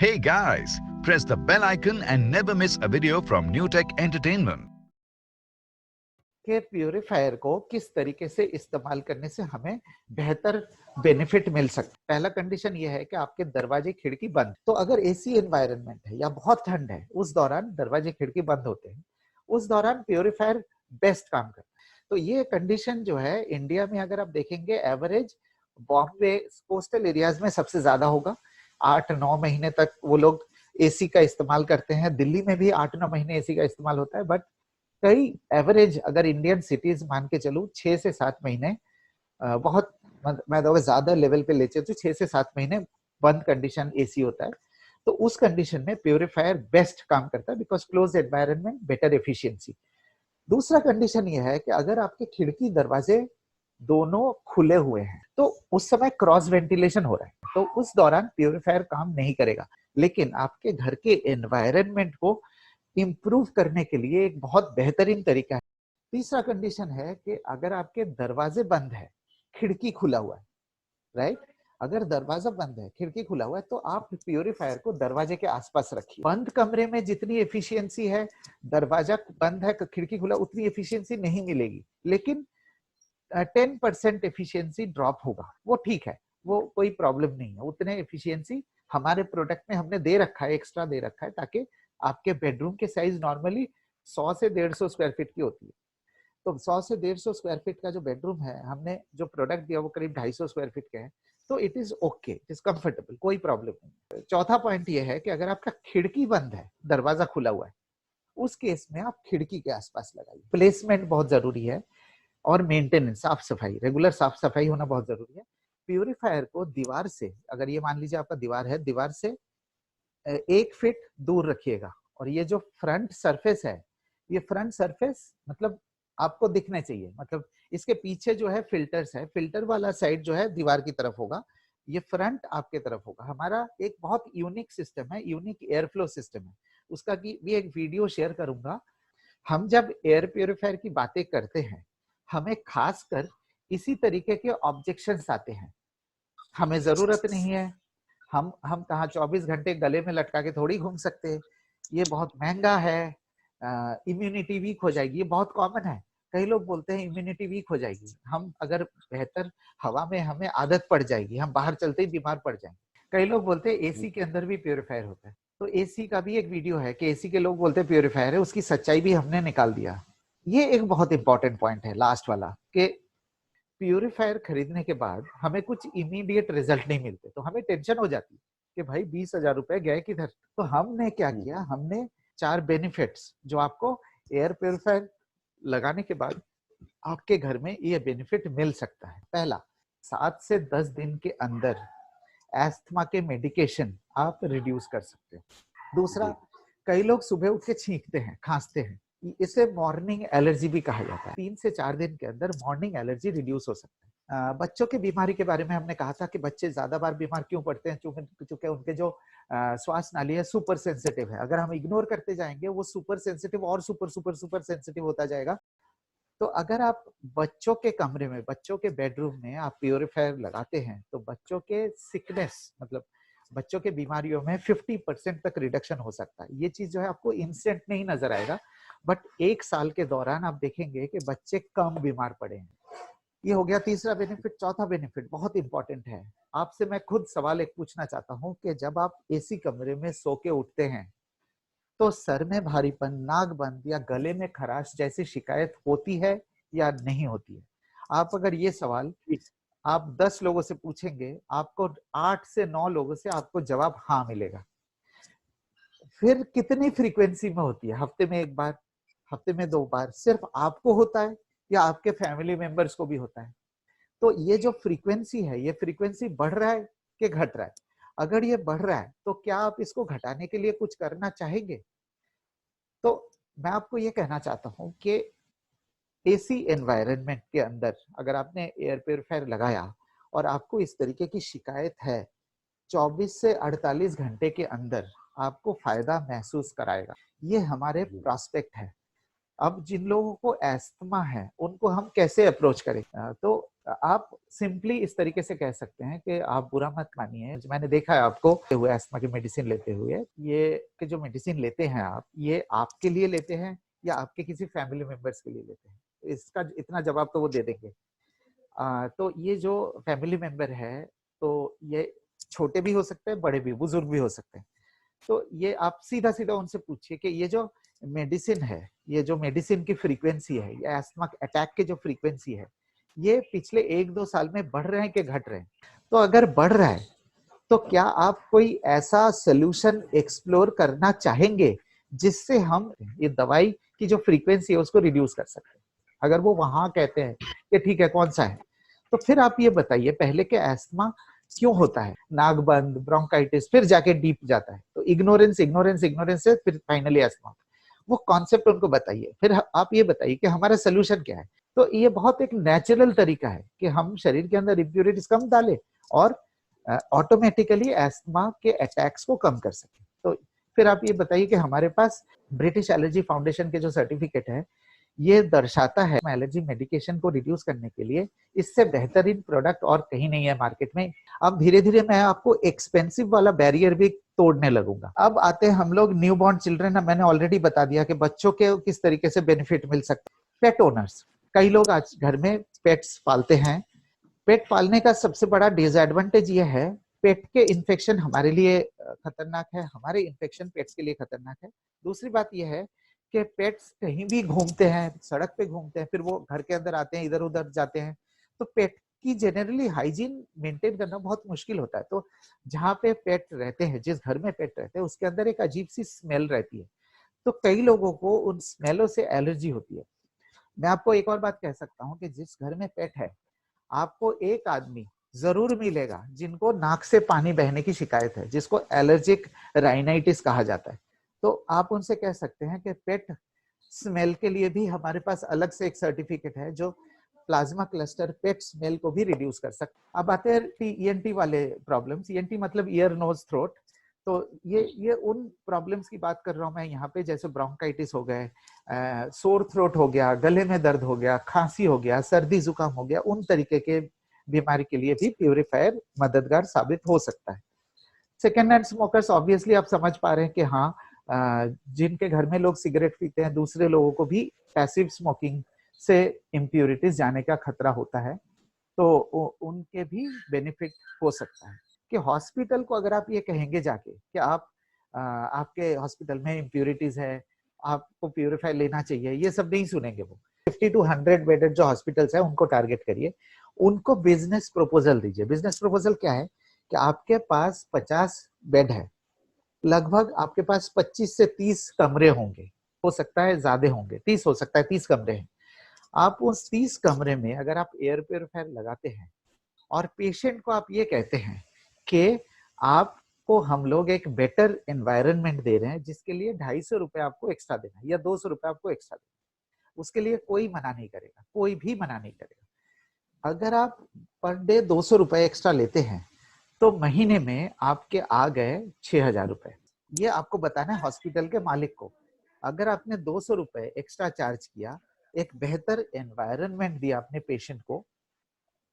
Hey guys, press the bell icon and never miss a video from New Tech Entertainment. के purifier को किस तरीके से इस्तेमाल करने से हमें बेहतर बेनिफिट मिल सकता है। पहला कंडीशन यह है कि आपके दरवाजे खिड़की बंद, तो अगर एसी एनवायरनमेंट है या बहुत ठंड है उस दौरान दरवाजे खिड़की बंद होते हैं, उस दौरान प्यूरिफायर बेस्ट काम करता है। तो ये कंडीशन जो है इंडिया में अगर आप देखेंगे एवरेज बॉम्बे कोस्टल एरियाज में सबसे ज्यादा होगा। 8-9 महीने तक वो लोग एसी का इस्तेमाल करते हैं। दिल्ली में भी 8-9 महीने एसी का इस्तेमाल होता है, बट कई एवरेज अगर इंडियन सिटीज मान के चलूं 6 से 7 महीने बहुत मैं तो ज्यादा लेवल पे ले चलूं तो 6 से 7 महीने बंद कंडीशन एसी होता है। तो उस कंडीशन में प्यूरिफायर बेस्ट काम करता है because close environment better efficiency. दूसरा कंडीशन ये है कि अगर आपके खिड़की दरवाजे दोनों खुले हुए हैं तो उस समय क्रॉस वेंटिलेशन हो रहा है, तो उस दौरान प्यूरिफायर काम नहीं करेगा। लेकिन आपके घर के एनवायरनमेंट को इंप्रूव करने के लिए एक बहुत बेहतरीन तरीका है। तीसरा कंडीशन है कि अगर आपके दरवाजे बंद है, खिड़की खुला हुआ है, राइट? अगर दरवाजा बंद है, खिड़की खुला हुआ है, तो आप प्यूरिफायर को दरवाजे के आसपास रखिए। बंद कमरे में जितनी एफिशिएंसी है, दरवाजा बंद है, खिड़की खुला, उतनी एफिशिएंसी नहीं मिलेगी। लेकिन 10% एफिशिएंसी ड्रॉप होगा, वो ठीक है, वो कोई प्रॉब्लम नहीं है। उतने एफिशिएंसी हमारे प्रोडक्ट में हमने दे रखा है, एक्स्ट्रा दे रखा है, ताकि आपके बेडरूम के साइज नॉर्मली 100 से 150 स्क्वायर फीट की होती है। तो 100 से 150 स्क्वायर फीट का जो बेडरूम है, हमने जो प्रोडक्ट दिया वो करीब 250 स्क्वायर फीट का है, तो it is okay, it is comfortable, कोई प्रॉब्लम नहीं। चौथा पॉइंट ये है कि अगर आपका खिड़की बंद है, दरवाजा खुला हुआ है, उस केस में आप खिड़की के आसपास लगाइए। प्लेसमेंट बहुत जरूरी है और मेंटेनेंस, साफ सफाई, रेगुलर साफ सफाई होना बहुत जरूरी है। प्यूरिफायर को दीवार से, अगर ये मान लीजिए आपका दीवार है, दीवार से 1 फीट दूर रखिएगा। और ये जो फ्रंट सरफेस है, ये फ्रंट सरफेस मतलब आपको दिखना चाहिए, मतलब इसके पीछे जो है फिल्टर्स है, फिल्टर वाला साइड जो है दीवार की तरफ होगा, ये फ्रंट आपके तरफ होगा। हमारा एक बहुत यूनिक सिस्टम है, यूनिक एयर फ्लो सिस्टम है, उसका भी एक वीडियो शेयर करूंगा। हम जब एयर प्यूरिफायर की बातें करते हैं, हमें खासकर इसी तरीके के ऑब्जेक्शंस आते हैं। हमें जरूरत नहीं है, हम कहा 24 घंटे गले में लटका के थोड़ी घूम सकते हैं, ये बहुत महंगा है, इम्यूनिटी वीक हो जाएगी, ये बहुत कॉमन है। कई लोग बोलते हैं इम्यूनिटी वीक हो जाएगी, हम अगर बेहतर हवा में हमें आदत पड़ जाएगी, हम बाहर चलते ही बीमार पड़ जाएंगे। कई लोग बोलते हैं एसी के अंदर भी प्यूरिफायर होता है, तो एसी का भी एक वीडियो है कि एसी के लोग बोलते हैं प्यूरिफायर है, उसकी सच्चाई भी हमने निकाल दिया। ये एक बहुत इंपॉर्टेंट पॉइंट है लास्ट वाला, कि प्यूरिफायर खरीदने के बाद हमें कुछ इमीडिएट रिजल्ट नहीं मिलते, तो हमें टेंशन हो जाती है कि भाई 20,000 रुपए गए किधर। तो हमने क्या किया, हमने 4 बेनिफिट्स जो आपको एयर प्यूरिफायर लगाने के बाद आपके घर में ये बेनिफिट मिल सकता है। पहला, 7 से 10 दिन के अंदर एस्थमा के मेडिकेशन आप रिड्यूस कर सकते हो। दूसरा, कई लोग सुबह उठ के छींकते हैं, खांसते हैं, इसे मॉर्निंग एलर्जी भी कहा जाता है। 3 से 4 दिन के अंदर मॉर्निंग एलर्जी रिड्यूस हो सकता है। बच्चों की बीमारी के बारे में हमने कहा था कि बच्चे ज्यादा बार बीमार क्यों पड़ते हैं, चूंकि उनके जो श्वास नाली है सुपर सेंसिटिव है। अगर हम इग्नोर करते जाएंगे, वो सुपर सेंसिटिव और सुपर सुपर सुपर सेंसिटिव होता जाएगा। तो अगर आप बच्चों के कमरे में, बच्चों के बेडरूम में आप प्यूरिफायर लगाते हैं, तो बच्चों के सिकनेस, मतलब बच्चों के बीमारियों में 50% तक रिडक्शन हो सकता है। ये चीज जो है आपको इंस्टेंट नहीं नजर आएगा, बट 1 साल के दौरान आप देखेंगे कि बच्चे कम बीमार पड़े हैं। ये हो गया तीसरा बेनिफिट। चौथा बेनिफिट बहुत इंपॉर्टेंट है, आपसे मैं खुद सवाल एक पूछना चाहता हूँ कि जब आप एसी कमरे में सो के उठते हैं, तो सर में भारीपन, नाक बंद या गले में खराश जैसी शिकायत होती है या नहीं होती है? आप अगर ये सवाल आप 10 लोगों से पूछेंगे, आपको 8 से 9 लोगों से आपको जवाब हाँ मिलेगा। फिर कितनी फ्रीक्वेंसी में होती है? हफ्ते में 1 बार, हफ्ते में 2 बार? सिर्फ आपको होता है या आपके फैमिली मेंबर्स को भी होता है? तो ये जो फ्रीक्वेंसी है, ये फ्रीक्वेंसी बढ़ रहा है कि घट रहा है? अगर ये बढ़ रहा है तो क्या आप इसको घटाने के लिए कुछ करना चाहेंगे? तो मैं आपको ये कहना चाहता हूं कि एसी एनवायरनमेंट के अंदर अगर आपने एयर प्योरीफायर लगाया और आपको इस तरीके की शिकायत है, 24 से 48 घंटे के अंदर आपको फायदा महसूस कराएगा। ये हमारे प्रोस्पेक्ट है। अब जिन लोगों को एस्थमा है, उनको हम कैसे अप्रोच करें? तो आप सिंपली इस तरीके से कह सकते हैं कि आप बुरा मत मानिए, मैंने देखा है आपको हुए अस्थमा की मेडिसिन लेते हुए, ये कि जो मेडिसिन लेते हैं आप, ये आपके लिए लेते हैं या आपके किसी फैमिली मेंबर्स के लिए लेते हैं, इसका इतना जवाब तो वो दे देंगे। तो ये जो फैमिली मेंबर है, तो ये छोटे भी हो सकते हैं, बड़े भी, बुजुर्ग भी हो सकते हैं। तो ये आप सीधा-सीधा उनसे पूछिए कि ये जो मेडिसिन है, ये जो मेडिसिन की फ्रीक्वेंसी है, ये अस्थमा अटैक की जो फ्रीक्वेंसी है, ये पिछले 1-2 साल में बढ़ रहे हैं कि घट रहे हैं? तो अगर बढ़ रहा है, तो क्या आप कोई ऐसा सॉल्यूशन एक्सप्लोर करना चाहेंगे, जिससे हम ये दवाई की जो फ्रीक्वेंसी है उसको रिड्यूस कर सकते हैं? अगर वो वहाँ कहते हैं कि ठीक है, कौन-सा है? तो फिर आप ये बताइए पहले कि अस्थमा क्यों होता है? नाक बंद, ब्रोंकाइटिस, फिर जाके डीप जाता है। तो इग्नोरेंस से फिर फाइनली अस्थमा। वो कॉन्सेप्ट उनको बताइए। फिर आप ये बताइए कि हमारा सॉल्यूशन क्या है? तो ये बहुत एक नेचुरल तरीका है कि हम शरीर के अंदर इम्प्यूरिटीज कम डालें और ऑटोमेटिकली अस्थमा के अटैक्स को कम कर सकें। तो फिर आप ये बताइए कि हमारे पास ब्रिटिश एलर्जी फाउंडेशन के जो सर्टिफिकेट है, ये दर्शाता है एलर्जी मेडिकेशन को रिड्यूस करने के लिए इससे बेहतरीन प्रोडक्ट और कहीं नहीं है मार्केट में। अब धीरे-धीरे मैं आपको एक्सपेंसिव वाला बैरियर भी तोड़ने लगूंगा। अब आते हैं हम लोग न्यू बॉर्न चिल्ड्रन। मैंने ऑलरेडी बता दिया कि बच्चों के किस तरीके से बेनिफिट मिल सकता है। पेट ओनर्स, कई लोग आज घर में पेट्स पालते हैं। पेट पालने का सबसे बड़ा डिसएडवांटेज ये है, पेट के इन्फेक्शन हमारे लिए खतरनाक है, हमारे इन्फेक्शन पेट्स के लिए खतरनाक है। दूसरी बात यह है कि पेट्स कहीं भी घूमते हैं, सड़क पे घूमते हैं, फिर वो घर के अंदर आते हैं, इधर उधर जाते हैं, तो पेट की जनरली हाइजीन मेंटेन करना बहुत मुश्किल होता है। तो जहाँ पे पेट रहते हैं, जिस घर में पेट रहते हैं, उसके अंदर एक अजीब सी स्मेल रहती है। तो कई लोगों को उन स्मेलों से एलर्जी होती है। मैं आपको एक और बात कह सकता हूँ कि जिस घर में पेट है, आपको एक आदमी जरूर मिलेगा जिनको नाक से पानी बहने की शिकायत है, जिसको एलर्जिक राइनाइटिस कहा जाता है। तो आप उनसे कह सकते हैं कि पेट स्मेल के लिए भी हमारे पास अलग से एक सर्टिफिकेट है जो प्लाज्मा क्लस्टर पेट स्मेल को भी रिड्यूस कर सकता है। अब आते हैं ईएनटी वाले प्रॉब्लम्स। ईएनटी मतलब ईयर नोज थ्रोट। तो ये उन प्रॉब्लम्स की बात कर रहा हूँ मैं यहाँ पे, जैसे ब्रोंकाइटिस हो गए, सोर थ्रोट हो गया, गले में दर्द हो गया, खांसी हो गया, सर्दी जुकाम हो गया, उन तरीके के बीमारी के लिए भी प्यूरिफायर मददगार साबित हो सकता है। सेकेंड हैंड स्मोकर्स, ऑब्वियसली आप समझ पा रहे हैं कि हाँ, जिनके घर में लोग सिगरेट पीते हैं, दूसरे लोगों को भी पैसिव स्मोकिंग से इम्प्यूरिटीज जाने का खतरा होता है, तो उनके भी बेनिफिट हो सकता है। कि हॉस्पिटल को अगर आप ये कहेंगे जाके कि आप आपके हॉस्पिटल में इम्प्यूरिटीज है, आपको प्यूरिफायर लेना चाहिए, ये सब नहीं सुनेंगे वो। 50 to 100 बेडेड जो हॉस्पिटल्स है उनको टारगेट करिए, उनको बिजनेस प्रपोजल दीजिए। बिजनेस प्रपोजल क्या है कि आपके पास 50 बेड है, लगभग आपके पास 25 से 30 कमरे होंगे, हो सकता है ज्यादा होंगे, 30 हो सकता है, 30 कमरे हैं। आप उस 30 कमरे में अगर आप एयर प्योरीफायर लगाते हैं और पेशेंट को आप ये कहते हैं कि आपको हम लोग एक बेटर एनवायरनमेंट दे रहे हैं, जिसके लिए 250 रुपए आपको एक्स्ट्रा देना है या 200 रुपए आपको एक्स्ट्रा देना, उसके लिए कोई मना नहीं करेगा, कोई भी मना नहीं करेगा। अगर आप पर डे 200 रुपए एक्स्ट्रा लेते हैं तो महीने में आपके आ गए 6,000 रुपए। ये आपको बताना है हॉस्पिटल के मालिक को। अगर आपने 200 रुपए एक्स्ट्रा चार्ज किया, एक बेहतर एनवायरनमेंट दिया अपने पेशेंट को,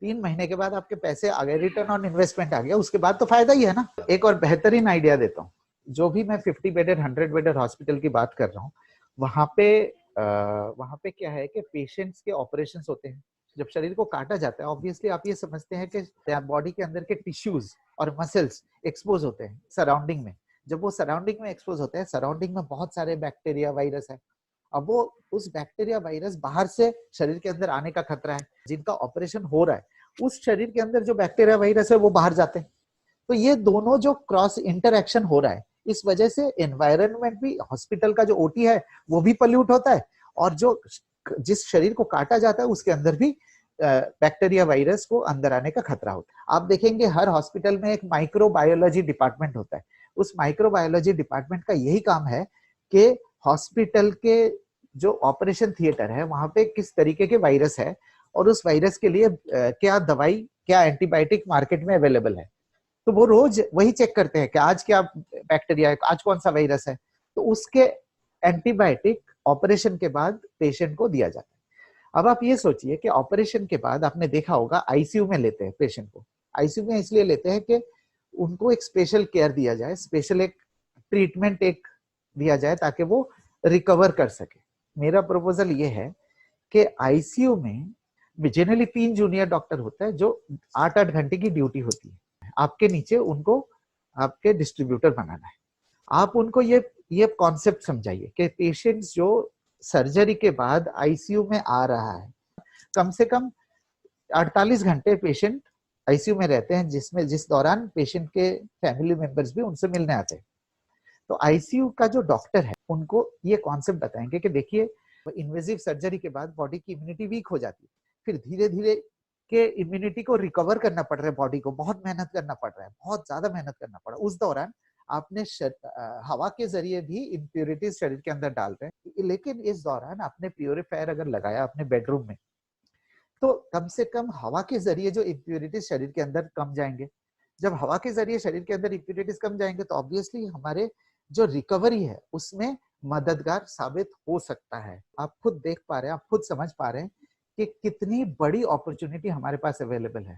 3 महीने के बाद आपके पैसे आ गए, रिटर्न ऑन इन्वेस्टमेंट आ गया, उसके बाद तो फायदा ही है ना। एक और बेहतरीन आइडिया देता हूँ। जो भी मैं 50 बेडेड 100 बेडेड हॉस्पिटल की बात कर रहा हूँ, वहां पे क्या है कि पेशेंट्स के ऑपरेशन होते हैं। जब शरीर को काटा जाता है, ऑब्वियसली आप ये समझते हैं कि बॉडी के अंदर के टिश्यूज और मसल्स एक्सपोज होते हैं सराउंडिंग में। जब वो सराउंडिंग में एक्सपोज होते हैं, सराउंडिंग में बहुत सारे बैक्टीरिया वायरस है। अब वो उस बैक्टीरिया वायरस बाहर से शरीर के अंदर आने का खतरा है। जिनका ऑपरेशन हो रहा है, उस शरीर के अंदर जो बैक्टीरिया वायरस है वो बाहर जाते हैं। तो ये दोनों जो क्रॉस इंटरएक्शन हो रहा है, इस वजह से एनवायरनमेंट भी, हॉस्पिटल का जो ओटी है वो भी पल्यूट होता है, और जो जिस शरीर को काटा जाता है उसके अंदर भी बैक्टीरिया वायरस को अंदर आने का खतरा होता है। आप देखेंगे हर हॉस्पिटल में एक माइक्रोबायोलॉजी डिपार्टमेंट होता है। उस माइक्रोबायोलॉजी डिपार्टमेंट का यही काम है कि हॉस्पिटल के जो ऑपरेशन थिएटर है वहां पे किस तरीके के वायरस है और उस वायरस के लिए क्या दवाई, क्या एंटीबायोटिक मार्केट में अवेलेबल है। तो वो रोज वही चेक करते हैं कि आज क्या बैक्टीरिया है, आज कौन सा वायरस है, तो उसके एंटीबायोटिक ऑपरेशन के बाद पेशेंट को दिया जाता है। अब आप ये सोचिए कि ऑपरेशन के बाद आपने देखा होगा आईसीयू में लेते हैं पेशेंट को। आईसीयू में इसलिए लेते हैं कि उनको एक स्पेशल केयर दिया जाए, स्पेशल एक ट्रीटमेंट एक दिया जाए ताकि वो रिकवर कर सके। मेरा प्रपोजल ये है कि आईसीयू में जनरली 3 जूनियर डॉक्टर होता है जो 8-8 घंटे की ड्यूटी होती है। आपके नीचे उनको आपके डिस्ट्रीब्यूटर बनाना है। आप उनको ये कॉन्सेप्ट समझाइए कि पेशेंट्स जो सर्जरी के बाद आईसीयू में आ रहा है, कम से कम 48 घंटे पेशेंट आईसीयू में रहते हैं, जिस दौरान पेशेंट के फैमिली मेंबर्स भी उनसे मिलने आते हैं। तो आईसीयू का जो डॉक्टर है उनको ये कॉन्सेप्ट बताएंगे कि देखिए इन्वेजिव सर्जरी के बाद बॉडी की इम्यूनिटी वीक हो जाती है, फिर धीरे धीरे के इम्यूनिटी को रिकवर करना पड़ रहा है, बॉडी को बहुत मेहनत करना पड़ रहा है, बहुत ज्यादा मेहनत करना पड़ा। उस दौरान आपने हवा के जरिए भी इम्प्योरिटीज शरीर के अंदर डाल रहे हैं, लेकिन इस दौरान आपने प्योरीफायर अगर लगाया अपने बेडरूम में तो कम से कम हवा के जरिए जो इम्प्योरिटीज शरीर के अंदर कम जाएंगे। जब हवा के जरिए शरीर के अंदर इम्प्योरिटीज कम जाएंगे तो ऑब्वियसली हमारे जो रिकवरी है उसमें मददगार साबित हो सकता है। आप खुद देख पा रहे हैं, आप खुद समझ पा रहे हैं कि कितनी बड़ी अपॉर्चुनिटी हमारे पास अवेलेबल है।